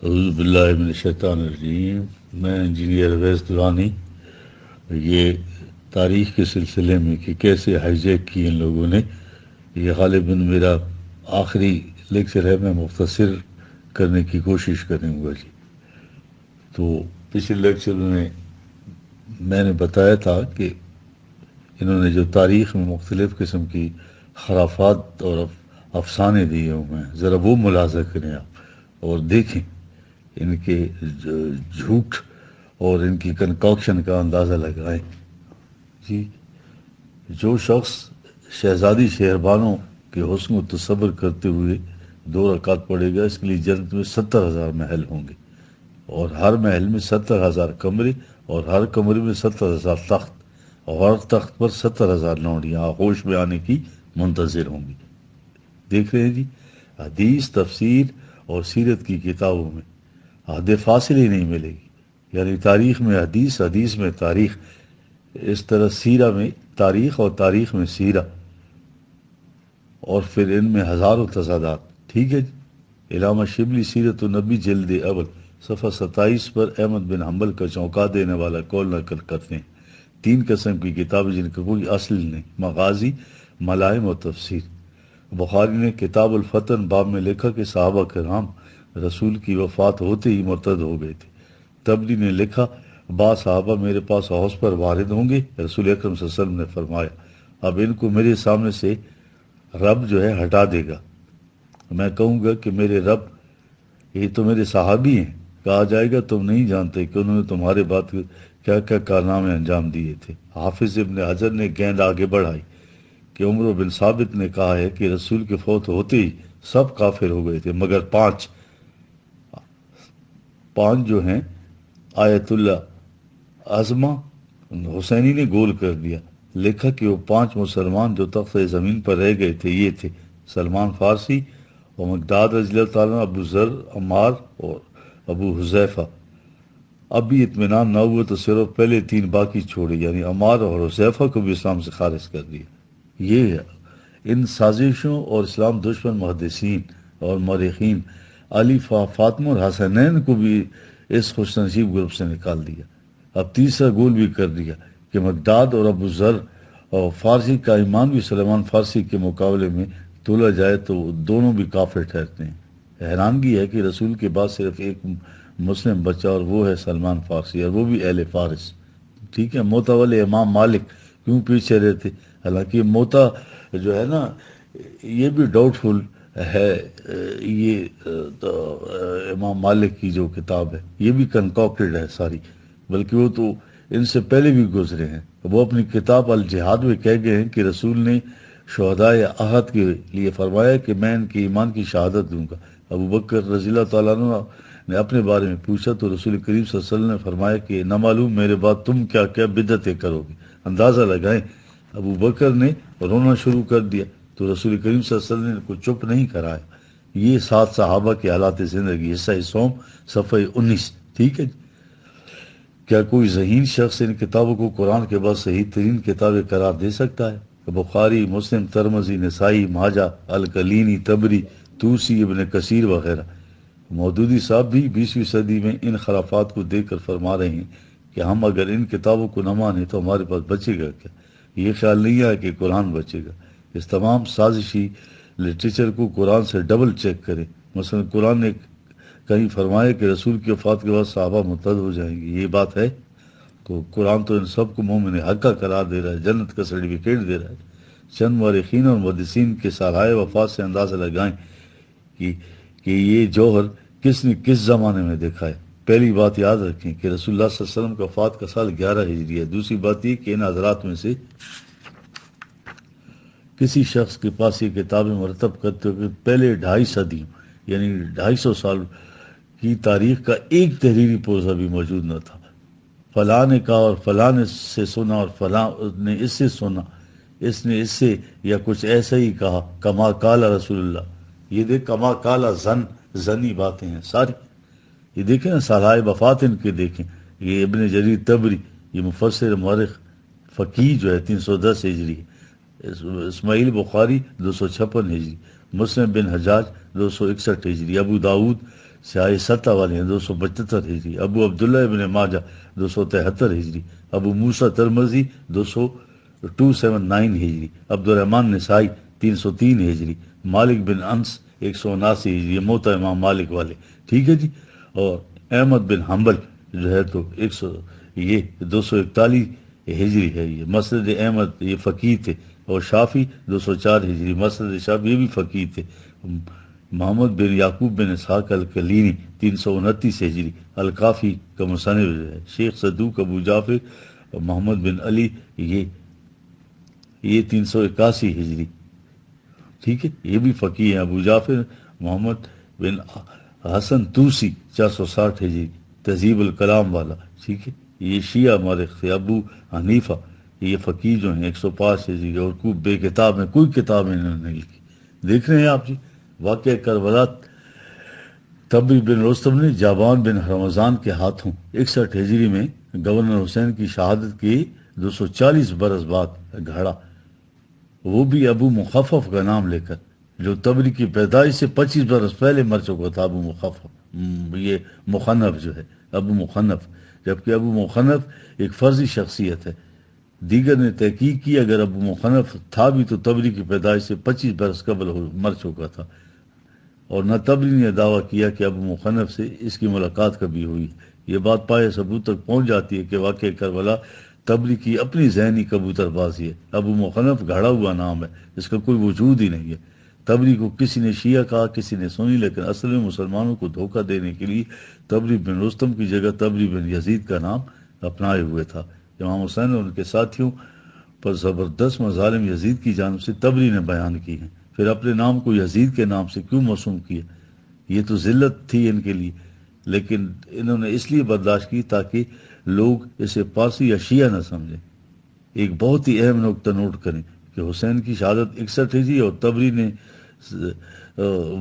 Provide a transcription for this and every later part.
اعوذ باللہ من الشیطان الرجیم۔ میں انجینئر اویس درانی۔ یہ تاریخ کے سلسلے میں کہ کیسے ہائی جیک کی ان لوگوں نے، یہ غالباً میرا آخری لیکچر ہے، میں مختصر کرنے کی کوشش کروں گا جی۔ تو پچھلے لیکچر میں نے بتایا تھا کہ انہوں نے جو تاریخ میں مختلف قسم کی خرافات اور افسانے دیے ہوئے ہیں، ذرا وہ ملاحظہ کریں آپ اور دیکھیں ان کے جھوٹ اور ان کی کنکاکشن کا اندازہ لگائیں جی۔ جو شخص شہزادی شہربانوں کے حسن کو تصور کرتے ہوئے 2 رکعت پڑھے گا، اس کے لیے جنت میں 70,000 محل ہوں گے، اور ہر محل میں 70,000 کمرے، اور ہر کمرے میں 70,000 تخت، اور ہر تخت پر 70,000 لونڈیاں آغوش میں آنے کی منتظر ہوں گی۔ دیکھ رہے ہیں جی، حدیث، تفسیر اور سیرت کی کتابوں میں حد فاصلے نہیں ملے گی، یعنی تاریخ میں حدیث، حدیث میں تاریخ، اس طرح سیرہ میں تاریخ اور تاریخ میں سیرہ، اور پھر ان میں ہزاروں تضادات۔ ٹھیک ہے جی۔ علامہ شبلی سیرت النبی جلد اول صفحہ 27 پر احمد بن حنبل کا چونکا دینے والا قول نقل کرتے ہیں۔ 3 قسم کی کتابیں جن کا کوئی اصل نہیں، مغازی، ملائم اور تفسیر۔ بخاری نے کتاب الفتن باب میں لکھا کہ صحابہ کرام رسول کی وفات ہوتے ہی مرتد ہو گئے تھے۔ تبری نے لکھا، بعض صحابہ میرے پاس حوض پر وارد ہوں گے، رسول اکرم صلی اللہ علیہ وسلم نے فرمایا اب ان کو میرے سامنے سے رب جو ہے ہٹا دے گا، میں کہوں گا کہ میرے رب یہ تو میرے صحابی ہیں۔ کہا جائے گا تم نہیں جانتے کہ انہوں نے تمہارے بات کیا کیا کارنامے انجام دیے تھے۔ حافظ ابن حجر نے گیند آگے بڑھائی کہ عمر بن ثابت نے کہا ہے کہ رسول کے فوت ہوتے ہی سب کافر ہو گئے تھے مگر 5 جو ہیں آیت اللہ عظمہ حسینی نے گول کر دیا۔ لکھا کہ وہ 5 مسلمان جو تخت زمین پر رہ گئے تھے یہ تھے سلمان فارسی اور مقداد رضی اللہ تعالیٰ، ابو ذر، عمار اور ابو حذیفہ۔ اب بھی اطمینان نہ ہوا تو صرف پہلے 3 باقی چھوڑے، یعنی عمار اور حذیفہ کو بھی اسلام سے خارج کر دیا۔ یہ ان سازشوں اور اسلام دشمن محدثین اور مورخین علی، فاطمہ اور حسنین کو بھی اس خوش نصیب گروپ سے نکال دیا۔ اب تیسرا گول بھی کر دیا کہ مقداد اور ابو ذر اور فارسی کا ایمان بھی سلمان فارسی کے مقابلے میں تولا جائے تو دونوں بھی کافر ٹھہرتے ہیں۔ حیرانگی ہے کہ رسول کے بعد صرف ایک مسلم بچہ اور وہ ہے سلمان فارسی، اور وہ بھی اہل فارس۔ ٹھیک ہے، موتا والے امام مالک کیوں پیچھے رہتے؟ حالانکہ موتا جو ہے نا یہ بھی ڈاؤٹ فل ہے، یہ تو امام مالک کی جو کتاب ہے یہ بھی کنکاکٹڈ ہے ساری، بلکہ وہ تو ان سے پہلے بھی گزرے ہیں۔ وہ اپنی کتاب الجہاد میں کہہ گئے ہیں کہ رسول نے شہدائے احد کے لیے فرمایا کہ میں ان کے ایمان کی شہادت دوں گا۔ ابو بکر رضی اللہ تعالیٰ عنہ نے اپنے بارے میں پوچھا تو رسول کریم صلی اللہ علیہ وسلم نے فرمایا کہ نہ معلوم میرے بعد تم کیا کیا بدعتیں کرو گے۔ اندازہ لگائیں، ابو بکر نے رونا شروع کر دیا تو رسول کریم صلی اللہ علیہ وسلم نے کو چپ نہیں کرایا۔ یہ 7 صحابہ کے حالات زندگی، حصہ سوم صفحہ 19۔ ٹھیک ہے جی۔ کیا کوئی ذہین شخص ان کتابوں کو قرآن کے بعد صحیح ترین کتابیں قرار دے سکتا ہے؟ بخاری، مسلم، ترمذی، نسائی، ماجہ، الکلینی، تبری، توسی، ابن کثیر وغیرہ۔ مودودی صاحب بھی 20ویں صدی میں ان خرافات کو دیکھ کر فرما رہے ہیں کہ ہم اگر ان کتابوں کو نہ مانیں تو ہمارے پاس بچے گا کیا؟ یہ خیال نہیں ہے کہ قرآن بچے گا۔ اس تمام سازشی لٹریچر کو قرآن سے ڈبل چیک کریں۔ مثلا قرآن نے کہیں فرمایا کہ رسول کی وفات کے بعد صحابہ مرتد ہو جائیں گے، یہ بات ہے؟ تو قرآن تو ان سب کو مومن حقہ قرار دے رہا ہے، جنت کا سرٹیفکیٹ دے رہا ہے۔ چند مورخین اور محدثین کے سالہائے وفات سے اندازہ لگائیں کہ یہ جوہر کس نے کس زمانے میں دیکھا ہے۔ پہلی بات یاد رکھیں کہ رسول اللہ صلی اللہ علیہ وسلم کا وفات کا سال 11 ہجری ہے۔ دوسری بات یہ کہ ان حضرات میں سے کسی شخص کے پاس یہ کتابیں مرتب کرتے ہوئے پہلے 2.5 صدیوں یعنی 250 سال کی تاریخ کا ایک تحریری پوزہ بھی موجود نہ تھا۔ فلاں نے کہا اور فلاں نے سے سنا اور فلاں نے اس سے سنا، اس نے اس سے یا کچھ ایسا ہی کہا، کما قال رسول اللہ۔ یہ دیکھ کما قال زنی باتیں ہیں ساری۔ یہ دیکھیں نا سالہائے وفات ان کے دیکھیں۔ یہ ابن جریر طبری، یہ مفسر مورخ فقیہ جو ہے 310 ہجری، اسماعیل بخاری 256 ہجری، مسلم بن حجاج 261 ہجری، ابو داود سیاہ سطح والے ہیں 275 ہجری، ابو عبداللہ ابن ماجہ 273 ہجری، ابو موسیٰ ترمذی 279 ہجری، عبد الرحمن نسائی 303 ہجری، مالک بن انس 179 ہجری، یہ موطا امام مالک والے، ٹھیک ہے جی۔ اور احمد بن حنبل جو ہے تو 241 ہجری ہے، یہ مسند احمد یہ فقیہ تھے، اور شافی 204 ہجری، مسند شافی یہ بھی فقیہ تھے۔ محمد بن یعقوب بن اسحاق الکلینی 329 ہجری، الکافی کا مصنف ہے۔ شیخ صدوق ابو جعفر محمد بن علی یہ 381 ہجری، ٹھیک ہے، یہ بھی فقیہ ہیں۔ ابو جعفر محمد بن حسن توسی 460 ہجری، تہذیب الکلام والا، ٹھیک ہے، یہ شیعہ مورخ تھے۔ ابو حنیفہ یہ فقیہ جو ہیں 105 ہجری، اور کوئی بے کتاب میں کوئی کتاب انہوں نے نہیں لکھی۔ دیکھ رہے ہیں آپ جی، واقعہ کربلا تبری بن رستم نے جابان بن رمضان کے ہاتھوں 61 ہجری میں گورنر حسین کی شہادت کے 240 برس بعد گھڑا، وہ بھی ابو مخفف کا نام لے کر، جو تبری کی پیدائش سے 25 برس پہلے مر چکا تھا۔ ابو مخفف یہ مخنف جو ہے ابو مخنف، جبکہ ابو مخنف ایک فرضی شخصیت ہے۔ دیگر نے تحقیق کی اگر ابو مخنف تھا بھی تو تبری کی پیدائش سے 25 برس قبل مر چکا تھا، اور نہ تبری نے دعویٰ کیا کہ ابو مخنف سے اس کی ملاقات کبھی ہوئی۔ یہ بات پائے ثبوت تک پہنچ جاتی ہے کہ واقعہ کربلا تبری کی اپنی ذہنی کبوتر بازی ہے۔ ابو مخنف گھڑا ہوا نام ہے، اس کا کوئی وجود ہی نہیں ہے۔ تبری کو کسی نے شیعہ کہا، کسی نے سنی، لیکن اصل میں مسلمانوں کو دھوکہ دینے کے لیے تبری بن رستم کی جگہ تبری بن یزید کا نام اپنائے ہوئے تھا۔ امام حسین اور ان کے ساتھیوں پر زبردست مظالم یزید کی جانب سے تبری نے بیان کی ہیں، پھر اپنے نام کو یزید کے نام سے کیوں موسوم کیا؟ یہ تو ذلت تھی ان کے لیے، لیکن انہوں نے اس لیے برداشت کی تاکہ لوگ اسے پارسی یا شیعہ نہ سمجھیں۔ ایک بہت ہی اہم نقطہ نوٹ کریں کہ حسین کی شہادت 61 ہجری اور تبری نے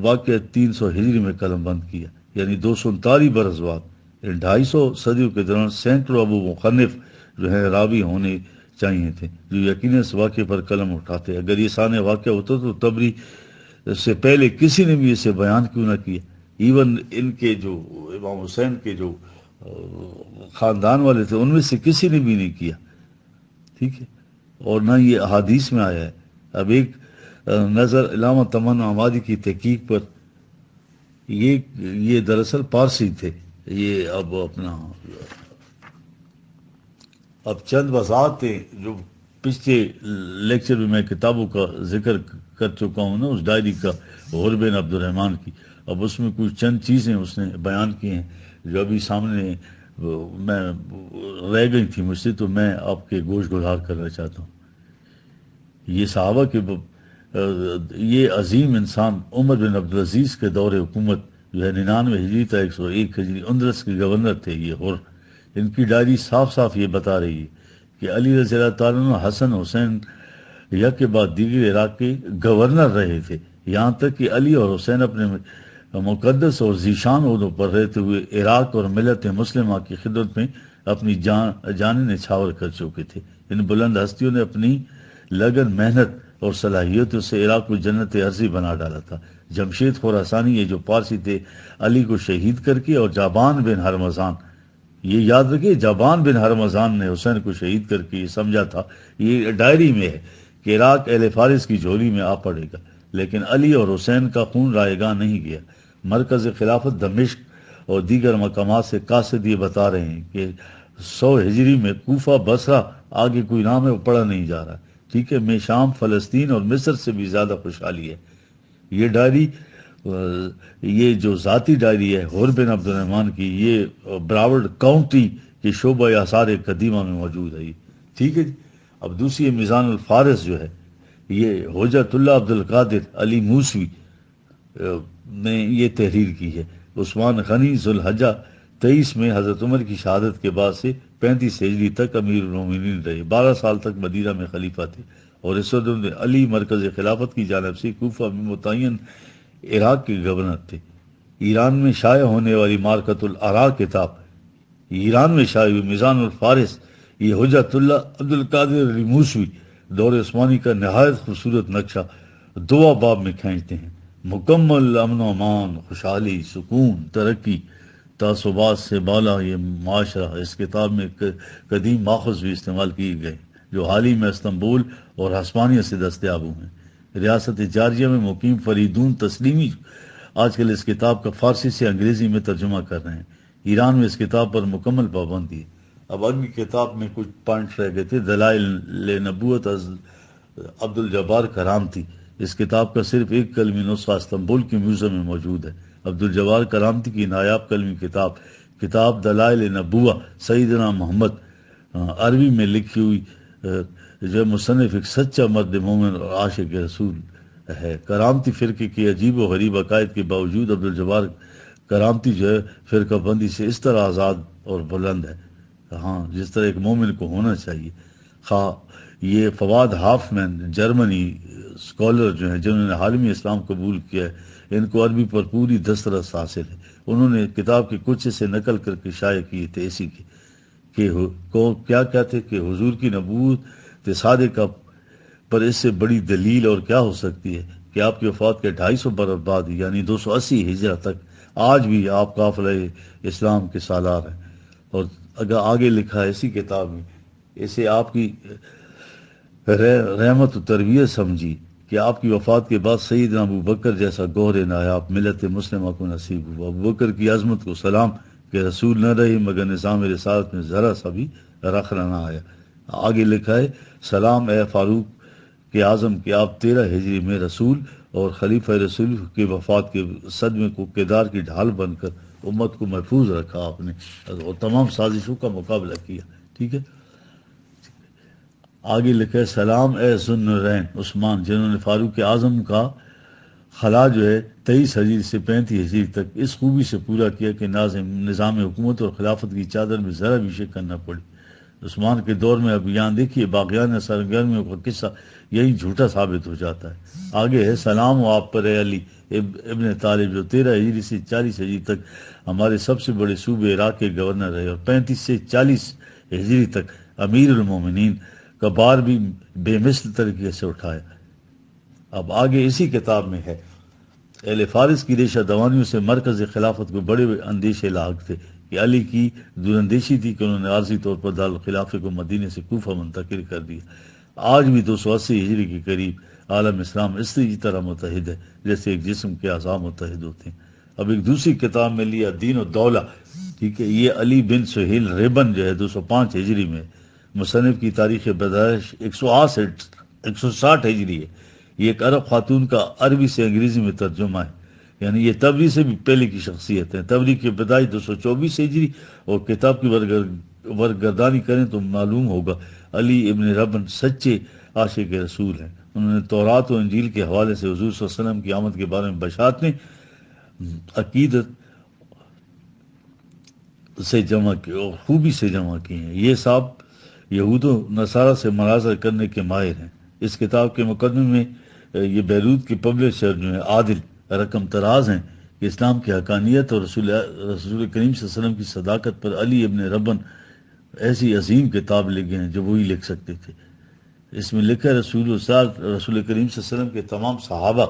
واقعہ 300 ہجری میں قلم بند کیا، یعنی 239 برس بعد۔ ان 250 صدیوں کے دوران سینکڑوں ابو مخنف جو ہے راوی ہونے چاہیے تھے جو یقیناً اس واقعے پر قلم اٹھاتے۔ اگر یہ ثانیہ واقعہ ہوتا تو تبری سے پہلے کسی نے بھی اسے بیان کیوں نہ کیا، ایون ان کے جو امام حسین کے جو خاندان والے تھے ان میں سے کسی نے بھی نہیں کیا، ٹھیک ہے، اور نہ یہ احادیث میں آیا ہے۔ اب ایک نظر علامہ تمنا عمادی کی تحقیق پر، یہ دراصل پارسی تھے، یہ اب چند وضاحت تھے جو پچھلے لیکچر میں میں کتابوں کا ذکر کر چکا ہوں نا، اس ڈائری کا غور بن عبد الرحمن کی، اب اس میں کچھ چند چیزیں اس نے بیان کی ہیں جو ابھی سامنے میں رہ گئی تھی مجھ سے، تو میں آپ کے گوش گزار کرنا چاہتا ہوں۔ یہ صحابہ کے یہ عظیم انسان عمر بن عبدالعزیز کے دور حکومت جو ہے 99 ہجری تا 101 ہجری اندلس کے گورنر تھے یہ، اور ان کی ڈائری صاف صاف یہ بتا رہی ہے کہ علی رضی اللہ تعالیٰ عنہ حسن حسین یک کے بعد دیگر عراق کے گورنر رہے تھے، یہاں تک کہ علی اور حسین اپنے مقدس اور ذیشان عہدوں پر رہتے ہوئے عراق اور ملت مسلمہ کی خدمت میں اپنی جانیں نچھاور کر چکے تھے۔ ان بلند ہستیوں نے اپنی لگن، محنت اور صلاحیتوں سے عراق کو جنت ارضی بنا ڈالا تھا۔ جمشید خراسانی یہ جو پارسی تھے، علی کو شہید کر کے، اور جابان بن ہرمزان، یہ یاد رکھیں جابان بن ہرمزان نے حسین کو شہید کر کے یہ سمجھا تھا، یہ ڈائری میں ہے کہ عراق اہل فارس کی جھولی میں آ پڑے گا، لیکن علی اور حسین کا خون رائے گاہ نہیں گیا۔ مرکز خلافت دمشق اور دیگر مقامات سے قاصد یہ بتا رہے ہیں کہ 100 ہجری میں کوفہ، بصرہ، آگے کوئی نام ہے وہ پڑھا نہیں جا رہا، ٹھیک ہے، میں شام، فلسطین اور مصر سے بھی زیادہ خوشحالی ہے۔ یہ ڈائری، یہ جو ذاتی ڈائری ہے حور بن عبد الرحمن کی، یہ براورڈ کاؤنٹی کے شعبہ آثار قدیمہ میں موجود ہے، ٹھیک ہے جی۔ اب دوسری میزان الفارس جو ہے، یہ حجت اللہ عبد القادر علی موسوی نے یہ تحریر کی ہے۔ عثمان غنی ذوالحجہ 23 میں حضرت عمر کی شہادت کے بعد سے 35 ہجری تک امیر المومنین رہے، 12 سال تک مدینہ میں خلیفہ تھے، اور اس وقت علی مرکز خلافت کی جانب سے کوفہ میں متعین عراق کے گورنر تھے۔ ایران میں شائع ہونے والی مارکۃ الآراء کتاب، ایران میں شائع ہوئی میزان الفارس، یہ حجت اللہ عبد القادر علی موسوی دور عثمانی کا نہایت خوبصورت نقشہ 2 باب میں کھینچتے ہیں۔ مکمل امن و امان، خوشحالی، سکون، ترقی، تعصبات سے بالا یہ معاشرہ۔ اس کتاب میں قدیم ماخذ بھی استعمال کیے گئے جو حال ہی میں استنبول اور ہسپانیہ سے دستیاب ہوئے ہیں۔ ریاست جارجیا میں مقیم فریدون تسلیمی آج کل اس کتاب کا فارسی سے انگریزی میں ترجمہ کر رہے ہیں۔ ایران میں اس کتاب پر مکمل پابندی ہے۔ اب اگلی کتاب میں کچھ پوائنٹس رہ گئے تھے۔ دلائل نبوت از عبد الجبار کرامتی۔ اس کتاب کا صرف ایک کلمی نسخہ استنبول کے میوزیم میں موجود ہے۔ عبد الجبار کرامتی کی نایاب کلمی کتاب دلائل نبوہ سیدنا محمد، عربی میں لکھی ہوئی، جو مصنف ایک سچا مرد مومن اور عاشق رسول ہے۔ کرامتی فرقے کی عجیب و غریب عقائد کے باوجود عبد الجبار کرامتی جو ہے فرقہ بندی سے اس طرح آزاد اور بلند ہے، ہاں، جس طرح ایک مومن کو ہونا چاہیے۔ خواہ یہ فواد ہافمین جرمنی اسکالر جو ہیں جنہوں نے عالمی اسلام قبول کیا ہے، ان کو عربی پر پوری دسترس حاصل ہے۔ انہوں نے کتاب کے کچھ سے نقل کر کے شائع کیے تھے اسی کے کیا کہتے کہ حضور کی نبوت صادقہ پر اس سے بڑی دلیل اور کیا ہو سکتی ہے کہ آپ کی وفات کے 250 برس بعد یعنی 280 ہجرہ تک آج بھی آپ قافلہ اسلام کے سالار ہیں۔ اور اگر آگے لکھا ہے اسی کتاب میں، اسے آپ کی رحمت و تربیت سمجھی کہ آپ کی وفات کے بعد سیدنا ابو بکر جیسا گوہر نایاب ملت مسلمہ کو نصیب ہوا۔ ابو بکر کی عظمت کو سلام کہ رسول نہ رہے مگر نظام رسالت میں ذرا سا بھی رخنا نہ آیا۔ آگے لکھا ہے سلام اے فاروق کے اعظم کہ آپ 13 ہجری میں رسول اور خلیفہ رسول کے وفات کے صدمے کو کردار کی ڈھال بن کر امت کو محفوظ رکھا آپ نے اور تمام سازشوں کا مقابلہ کیا۔ ٹھیک ہے، آگے لکھا ہے سلام اے ذو النورین عثمان جنہوں نے فاروق اعظم کا خلا جو ہے 23 ہجری سے 35 ہجری تک اس خوبی سے پورا کیا کہ نظام حکومت اور خلافت کی چادر میں ذرا بھی شکن نہ پڑی۔ عثمان کے دور میں اب یہاں دیکھیے باغیان سرگرمیوں کا قصہ یہی جھوٹا ثابت ہو جاتا ہے۔ آگے ہے سلام و آپ پر اے علی ابن طالب جو 13 ہجری سے 40 ہجری تک ہمارے سب سے بڑے صوبے عراق کے گورنر رہے اور 35 سے 40 ہجری تک امیر المومنین کا بار بھی بے مثل طریقے سے اٹھایا۔ اب آگے اسی کتاب میں ہے اہل فارس کی ریشہ دوانیوں سے مرکز خلافت کو بڑے اندیشے لاحق تھے کہ علی کی دوراندیشی تھی کہ انہوں نے عارضی طور پر دارالخلافے کو مدینے سے کوفہ منتقل کر دیا۔ آج بھی 280 ہجری کے قریب عالم اسلام اسی طرح متحد ہے جیسے ایک جسم کے اعضاء متحد ہوتے ہیں۔ اب ایک دوسری کتاب میں لیا دین و دولہ، ٹھیک ہے، یہ علی بن سہیل ریبن جو ہے 205 ہجری میں، مصنف کی تاریخ پیدائش 160 ہجری ہے۔ یہ ایک عرب خاتون کا عربی سے انگریزی میں ترجمہ ہے، یعنی یہ تبری سے بھی پہلے کی شخصیت ہے۔ تبری کی پیدائش 224 ہجری اور کتاب کی ورگردانی کریں تو معلوم ہوگا علی ابن ربن سچے عاشق رسول ہیں۔ انہوں نے تورات و انجیل کے حوالے سے حضور صلی اللہ علیہ وسلم کی آمد کے بارے میں بشارتیں عقیدت سے جمع کی اور خوبی سے جمع کی ہیں۔ یہ صاحب یہود و نصارہ سے مناظر کرنے کے ماہر ہیں۔ اس کتاب کے مقدمے میں یہ بیروت کے پبلشر جو ہیں عادل رقم تراز ہیں کہ اسلام کی حقانیت اور رسول کریم صلی اللہ علیہ وسلم کی صداقت پر علی ابن ربن ایسی عظیم کتاب لکھ گئے ہیں جو وہی لکھ سکتے تھے۔ اس میں لکھا ہے رسول کریم صلی اللہ علیہ وسلم کے تمام صحابہ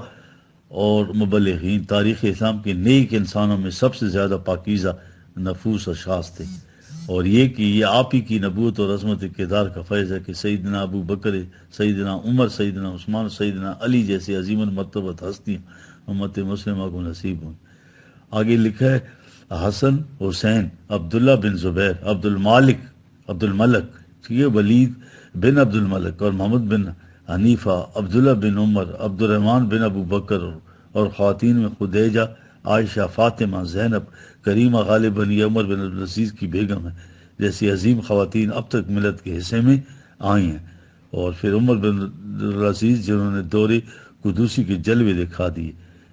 اور مبلغین تاریخ اسلام کے نیک انسانوں میں سب سے زیادہ پاکیزہ نفوس اشخاص تھے، اور یہ کہ یہ آپ ہی کی نبوت اور عظمت کردار کا فیض ہے کہ سیدنا ابو بکر، سیدنا عمر، سیدنا عثمان، سیدنا علی جیسے عظیم المرتبت ہستیاں امت مسلمہ کو نصیب ہوں۔ آگے لکھا ہے حسن، حسین، عبداللہ بن زبیر، عبد الملک، یہ ولید بن عبد الملک اور محمد بن حنیفہ، عبداللہ بن عمر، عبد الرحمن بن ابو بکر اور خواتین میں خدیجہ، عائشہ، فاطمہ، زینب، کریمہ غالباً یہ عمر بن عبدالعزیز کی بیگم ہے جیسی عظیم خواتین اب تک ملت کے حصے میں آئی ہیں۔ اور پھر عمر بن عبدالعزیز جنہوں نے دور قدوسی کے جلوے دکھا دیے۔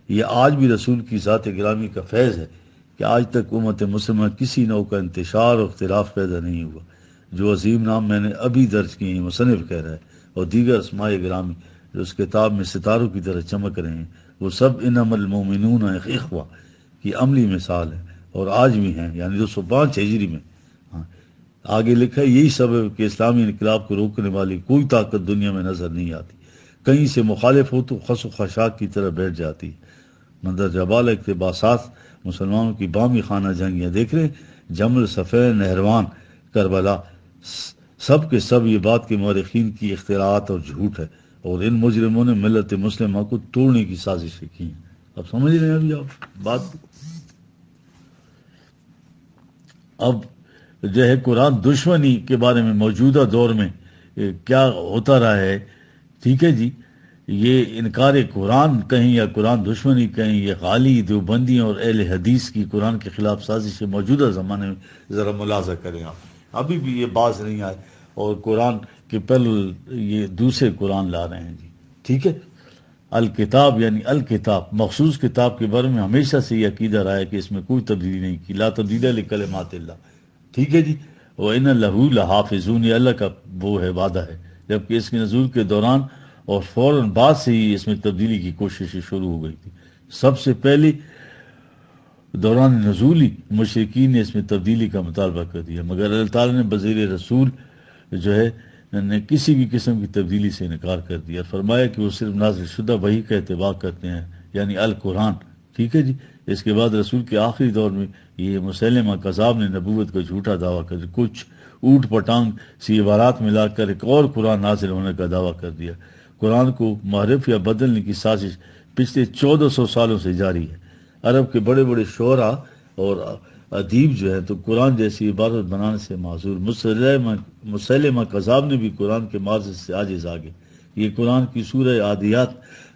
یہ آج بھی رسول کی ذات گرامی کا فیض ہے کہ آج تک امت مسلمہ کسی نوع کا انتشار اور اختلاف پیدا نہیں ہوا۔ جو عظیم نام میں نے ابھی درج کیے ہیں مصنف کہہ رہا ہے اور دیگر اسماء گرامی جو اس کتاب میں ستاروں کی طرح چمک رہے ہیں وہ سب انما المومنون اخوہ کی عملی مثال ہے اور آج بھی ہیں، یعنی 205 ہجری میں۔ آگے لکھا ہے یہی سبب کہ اسلامی انقلاب کو روکنے والی کوئی طاقت دنیا میں نظر نہیں آتی، کہیں سے مخالف ہو تو خس و خشاک کی طرح بیٹھ جاتی ہے۔ مندرجہ بالا اقتباسات مسلمانوں کی بامی خانہ جنگیاں دیکھ رہے ہیں، جمل، صفین، نہروان، کربلا، سب کے سب یہ بات کے مورخین کی اختراعات اور جھوٹ ہے، اور ان مجرموں نے ملت مسلمہ کو توڑنے کی سازشیں کی ہیں۔ اب سمجھ رہے ہیں ابھی آپ بات؟ اب جو ہے قرآن دشمنی کے بارے میں موجودہ دور میں کیا ہوتا رہا ہے، ٹھیک ہے جی، یہ انکار قرآن کہیں یا قرآن دشمنی کہیں، یہ غالی دیوبندیوں اور اہل حدیث کی قرآن کے خلاف سازش موجودہ زمانے میں ذرا ملاحظہ کریں آپ، ابھی بھی یہ باز نہیں آئے، اور قرآن کے پہلو یہ دوسرے قرآن لا رہے ہیں جی، ٹھیک ہے۔ الکتاب یعنی الکتاب، مخصوص کتاب کے بارے میں ہمیشہ سے یہ عقیدہ رہا ہے کہ اس میں کوئی تبدیلی نہیں کی، لا تبدیل لکلمات اللہ، ٹھیک ہے جی۔ وَإِنَّ لَهُ لَحَافِظُونَ، یہ اللہ کا وہ ہے، وعدہ ہے، جبکہ اس کے نزول کے دوران اور فوراً بعد سے ہی اس میں تبدیلی کی کوششیں شروع ہو گئی تھی۔ سب سے پہلے دوران نزولی مشرکین نے اس میں تبدیلی کا مطالبہ کر دیا، مگر اللہ تعالیٰ نے بذریعہ رسول جو ہے نے کسی بھی قسم کی تبدیلی سے انکار کر دیا، فرمایا کہ وہ صرف نازل شدہ وحی کا اتباع کرتے ہیں، یعنی القرآن، ٹھیک ہے جی۔ اس کے بعد رسول کے آخری دور میں یہ مسیلمہ کذاب نے نبوت کا جھوٹا دعویٰ کر دیا، کچھ اوٹ پٹانگ سی عبارات ملا کر ایک اور قرآن نازل ہونے کا دعویٰ کر دیا۔ قرآن کو محرف یا بدلنے کی سازش پچھلے 1400 سالوں سے جاری ہے۔ عرب کے بڑے بڑے شعراء اور ادیب جو ہیں تو قرآن جیسی عبارت بنانے سے معذور۔ مسیلمہ کذاب نے بھی قرآن کے معجزے سے عاجز آگے، یہ قرآن کی سورہ عادیات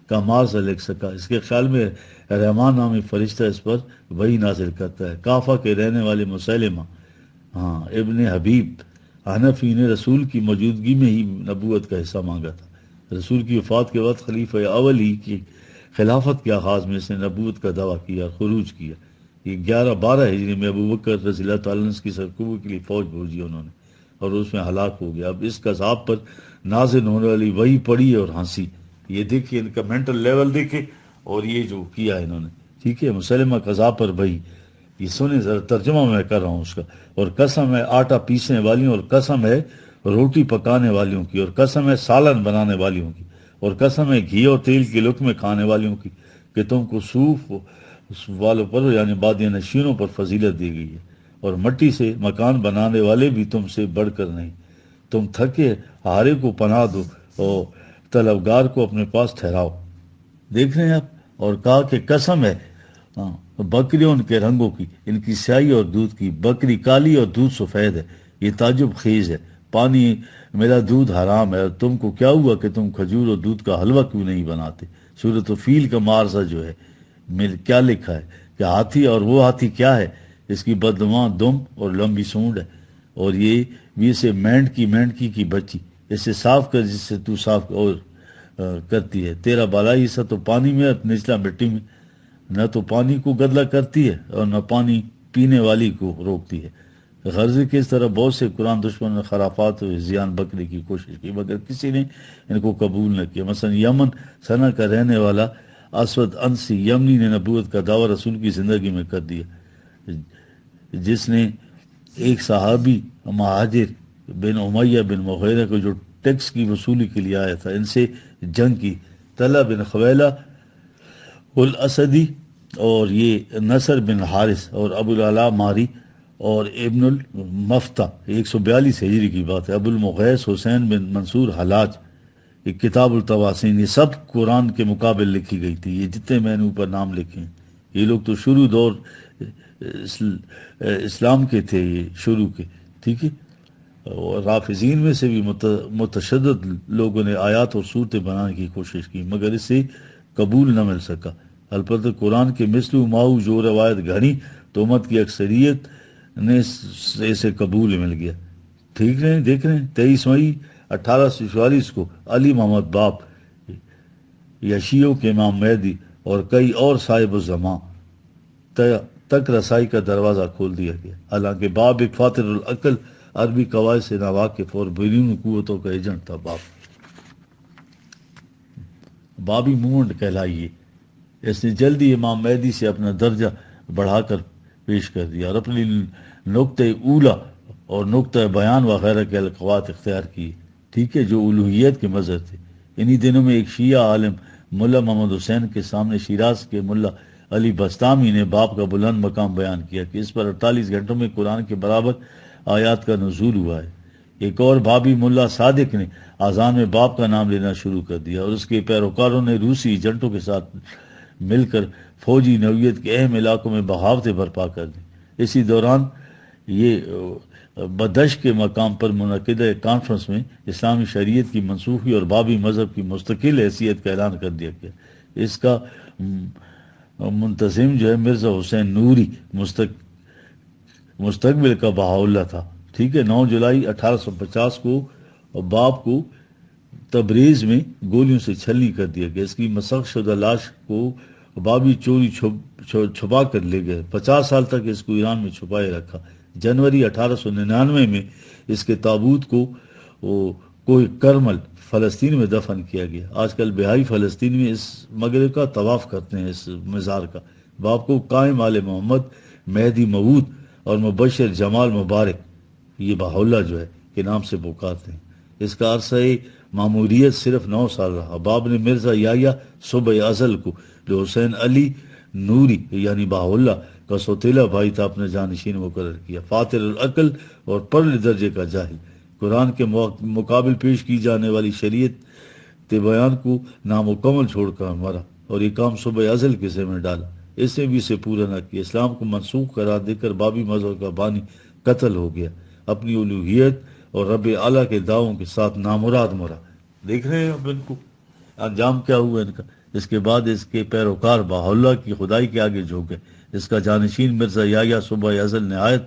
کا معجزہ لکھ سکا، اس کے خیال میں رحمان نامی فرشتہ اس پر وحی نازل کرتا ہے۔ کافہ کے رہنے والے مسیلمہ ابن حبیب حنفی نے رسول کی موجودگی میں ہی نبوت کا حصہ مانگا تھا۔ رسول کی وفات کے وقت خلیفہ اول ہی کی خلافت کے آغاز میں اس نے نبوت کا دعویٰ کیا اور خروج کیا۔ یہ 11-12 ہجری میں ابو بکر رضی اللہ تعالیٰ عنہ کی سرکوبی کے لیے فوج بھیجی انہوں نے، اور اس میں ہلاک ہو گیا۔ اب اس کذاب پر نازل ہونے والی وہی پڑھی اور ہنسی، یہ دیکھیے ان کا مینٹل لیول دیکھے، اور یہ جو کیا انہوں نے، ٹھیک ہے۔ مسلمہ کذاب پر وہی، یہ سنیں ذرا ترجمہ میں کر رہا ہوں اس کا۔ اور قسم ہے آٹا پیسنے والیوں، اور قسم ہے روٹی پکانے والیوں کی، اور قسم ہے سالن بنانے والیوں کی، اور قسم ہے گھی اور تیل کے لقمے کھانے والیوں کی، کہ تم کو صوف والوں پر یعنی بادیہ نشینوں پر فضیلت دی گئی ہے، اور مٹی سے مکان بنانے والے بھی تم سے بڑھ کر نہیں۔ تم تھکے ہارے کو پناہ دو اور طلبگار کو اپنے پاس ٹھہراؤ۔ دیکھ رہے ہیں آپ؟ اور کہا کہ قسم ہے بکریوں ان کے رنگوں کی، ان کی سیاہی اور دودھ کی، بکری کالی اور دودھ سفید ہے، یہ تعجب خیز ہے۔ پانی ملا دودھ حرام ہے، اور تم کو کیا ہوا کہ تم کھجور اور دودھ کا حلوہ کیوں نہیں بناتے؟ سورۃ الفیل کا معرضہ جو ہے کیا لکھا ہے کہ ہاتھی، اور وہ ہاتھی کیا ہے؟ اس کی بدنما دم اور لمبی سونڈ ہے، اور یہ بھی سے مینڈکی کی بچی، اسے صاف کر جس سے تو صاف اور کرتی ہے۔ تیرا بالائی حصہ تو پانی میں اور نچلا مٹی میں، نہ تو پانی کو گدلا کرتی ہے اور نہ پانی پینے والی کو روکتی ہے۔ غرض کی اس طرح بہت سے قرآن دشمن نے خرافات و زیان بکنے کی کوشش کی، مگر کسی نے ان کو قبول نہ کیا۔ مثلا یمن سنا کا رہنے والا اسود انسی یمنی نے نبوت کا دعویٰ رسول کی زندگی میں کر دیا، جس نے ایک صحابی مہاجر بن امیہ بن مغیرہ کو جو ٹیکس کی وصولی کے لیے آیا تھا ان سے جنگ کی۔ طلحہ بن خویلہ الاسدی اور یہ نصر بن حارث اور ابو العلا ماری اور ابن المفتح 142 ہجری کی بات ہے، ابو المغیث حسین بن منصور حلاج، ایک کتاب التواسین، یہ سب قرآن کے مقابل لکھی گئی تھی۔ یہ جتنے میں نے اوپر نام لکھے ہیں یہ لوگ تو شروع دور اسلام کے تھے، یہ شروع کے، ٹھیک ہے۔ اور رافضین میں سے بھی متشدد لوگوں نے آیات اور صورتیں بنانے کی کوشش کی، مگر اسے قبول نہ مل سکا۔ البتہ قرآن کے مثل ماؤ جو روایت گھڑی تو امت کی اکثریت نے اسے قبول مل گیا، ٹھیک ہے۔ دیکھ رہے ہیں 23 مئی 1844 کو علی محمد باب یا شیعوں کے امام مہدی اور کئی اور صاحب الزمان تک رسائی کا دروازہ کھول دیا گیا، حالانکہ باب ایک فاتر العقل عربی قواعد سے ناواقف اور بیرون قوتوں کا ایجنٹ تھا۔ بابی موومنٹ کہلائیے، اس نے جلدی امام مہدی سے اپنا درجہ بڑھا کر پیش کر دیا اور اپنی نقطۂ اولا اور نقطۂ بیان وغیرہ کے القوات اختیار کی، ٹھیک ہے، جو الوہیت کے مظہر تھے۔ انہی دنوں میں ایک شیعہ عالم ملا محمد حسین کے سامنے شیراز کے ملا علی بستامی نے باپ کا بلند مقام بیان کیا کہ اس پر 48 گھنٹوں میں قرآن کے برابر آیات کا نزول ہوا ہے۔ ایک اور بابی ملا صادق نے اذان میں باپ کا نام لینا شروع کر دیا اور اس کے پیروکاروں نے روسی ایجنٹوں کے ساتھ مل کر فوجی نوعیت کے اہم علاقوں میں بغاوتیں برپا کر دیں۔ اسی دوران یہ بدش کے مقام پر منعقدہ ایک کانفرنس میں اسلامی شریعت کی منسوخی اور بابی مذہب کی مستقل حیثیت کا اعلان کر دیا گیا۔ اس کا منتظم جو ہے مرزا حسین نوری مستقبل کا بہاءاللہ تھا، ٹھیک ہے۔ 9 جولائی 1850 کو باپ کو تبریز میں گولیوں سے چھلنی کر دیا گیا۔ اس کی مسخ شدہ لاش کو بابی چوری چھپا کر لے گئے۔ 50 سال تک اس کو ایران میں چھپائے رکھا۔ جنوری 1899 میں اس کے تابوت کو کوہ کرمل فلسطین میں دفن کیا گیا۔ آج کل بہائی فلسطین میں اس مقبرے کا طواف کرتے ہیں، اس مزار کا۔ باپ کو قائم آل محمد، مہدی موعود اور مبشر جمال مبارک، یہ بہاءاللہ جو ہے کے نام سے پکارتے ہیں۔ اس کا عرصہ ماموریت صرف 9 سال رہا۔ باپ نے مرزا یحییٰ صبح ازل کو، جو حسین علی نوری یعنی بہاءاللہ کا سوتیلا بھائی تھا، اپنے جانشین مقرر کیا۔ فاطر العقل اور پرلے درجے کا جاہل، قرآن کے مقابل پیش کی جانے والی شریعت بیان کو نامکمل چھوڑ کر مرا اور یہ کام صبح ازل کے ذمہ ڈالا۔ اس نے بھی اسے پورا نہ کیا۔ اسلام کو منسوخ قرار دے کر بابی مذہب کا بانی قتل ہو گیا، اپنی الوہیت اور رب اعلیٰ کے دعووں کے ساتھ نامراد مرا۔ دیکھ رہے ہیں اب ان کو انجام کیا ہوا ان کا۔ اس کے بعد اس کے پیروکار بہاءاللہ کی خدائی کے آگے جھک گئے۔ اس کا جانشین مرزا یحییٰ صبح ازل نہایت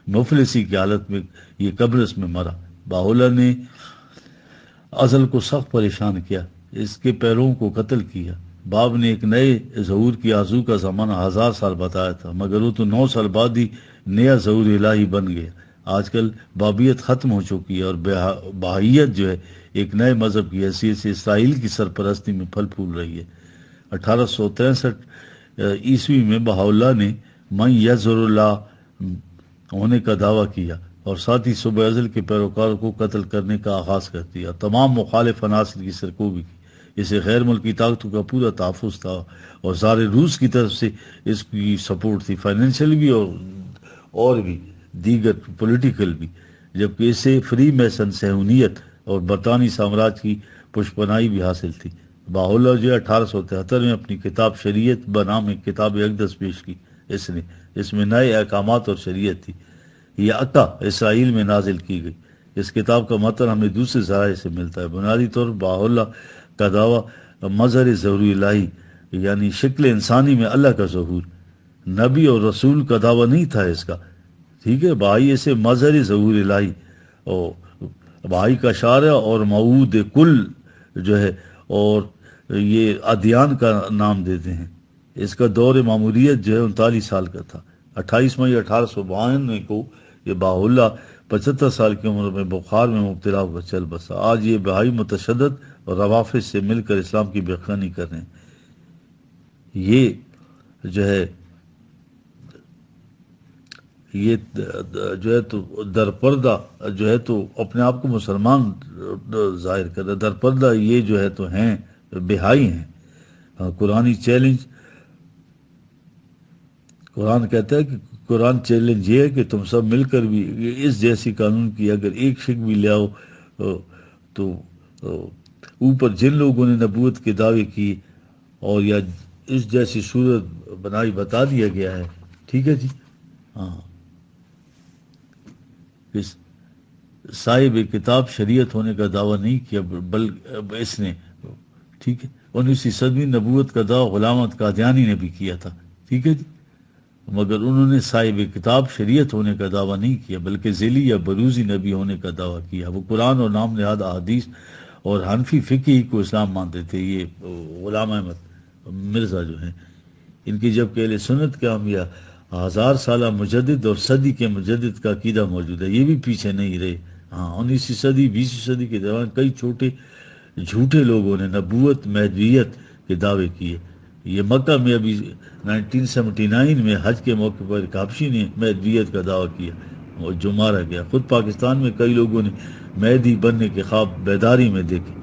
مفلسی کی حالت میں یہ قبرص میں مرا۔ بہاءاللہ نے ازل کو سخت پریشان کیا، اس کے پیروں کو قتل کیا۔ باب نے ایک نئے ظہور کی آرزو کا زمانہ 1000 سال بتایا تھا، مگر وہ تو 9 سال بعد ہی نیا ظہور الہی بن گیا۔ آج کل بابیت ختم ہو چکی ہے اور بہائیت جو ہے ایک نئے مذہب کی حیثیت سے اسرائیل کی سرپرستی میں پھل پھول رہی ہے۔ 1863 عیسوی میں بہاءاللہ نے من یظہر اللہ ہونے کا دعویٰ کیا اور ساتھ ہی صبح ازل کے پیروکاروں کو قتل کرنے کا آغاز کر دیا۔ تمام مخالف عناصر کی سرکوبی کی۔ اسے غیر ملکی طاقتوں کا پورا تحفظ تھا اور زار روس کی طرف سے اس کی سپورٹ تھی، فائنینشیل بھی اور بھی دیگر پولیٹیکل بھی، جبکہ اسے فری میسن صہیونیت اور برطانوی سامراج کی پشپنائی بھی حاصل تھی۔ بہاءاللہ جو 1873 میں اپنی کتاب شریعت بنام ایک کتاب اقدس پیش کی۔ اس میں نئے احکامات اور شریعت تھی۔ یہ عقا اسرائیل میں نازل کی گئی۔ اس کتاب کا متن ہمیں دوسرے ذرائع سے ملتا ہے۔ بنیادی طور پر بہاءاللہ کا دعویٰ مظہر ظہور الہی یعنی شکل انسانی میں اللہ کا ظہور، نبی اور رسول کا دعویٰ نہیں تھا اس کا، ٹھیک ہے۔ بہائی اسے مظہر ظہور الہی اور بہائی کا شارع اور موعود کل جو ہے اور یہ ادیان کا نام دیتے ہیں۔ اس کا دور ماموریت جو ہے 39 سال کا تھا۔ 28 مئی 1852 کو یہ بہاءاللہ 75 سال کی عمر میں بخار میں مبتلا ہو کر چل بسا۔ آج یہ بہائی متشدد اور روافظ سے مل کر اسلام کی بےخانی کر رہے ہیں۔ یہ جو ہے تو درپردہ جو ہے تو اپنے آپ کو مسلمان ظاہر کر رہا، درپردہ یہ جو ہے تو ہیں بہائی ہیں۔ قرآنی چیلنج، قرآن کہتا ہے کہ قرآن چیلنج یہ ہے کہ تم سب مل کر بھی اس جیسی قانون کی اگر ایک شک بھی لے آؤ تو اوپر جن لوگوں نے نبوت کے دعوے کی اور یا اس جیسی صورت بنائی بتا دیا گیا ہے، ٹھیک ہے جی۔ ہاں، صاحب کتاب شریعت ہونے کا دعویٰ نہیں کیا بلکہ اس نے، ٹھیک ہے، 19ویں صدی نبوت کا دعویٰ غلام احمد قادیانی نے بھی کیا تھا، ٹھیک ہے جی، مگر انہوں نے صاحب کتاب شریعت ہونے کا دعویٰ نہیں کیا بلکہ ذیلی یا بروزی نبی ہونے کا دعویٰ کیا۔ وہ قرآن اور نام نہاد احادیث اور حنفی فقہ کو اسلام مانتے تھے۔ یہ غلام احمد مرزا جو ہیں، ان کی جب کہ اہل سنت کا ہم یا 1000 سالہ مجدد اور صدی کے مجدد کا عقیدہ موجود ہے، یہ بھی پیچھے نہیں رہے۔ ہاں، 19ویں صدی 20ویں صدی کے دوران کئی چھوٹے جھوٹے لوگوں نے نبوت مہدویت کے دعوے کیے۔ یہ مکہ میں ابھی 1979 میں حج کے موقع پر ایک حبشی نے مہدویت کا دعویٰ کیا اور جو مارا گیا۔ خود پاکستان میں کئی لوگوں نے مہدی بننے کے خواب بیداری میں دیکھے۔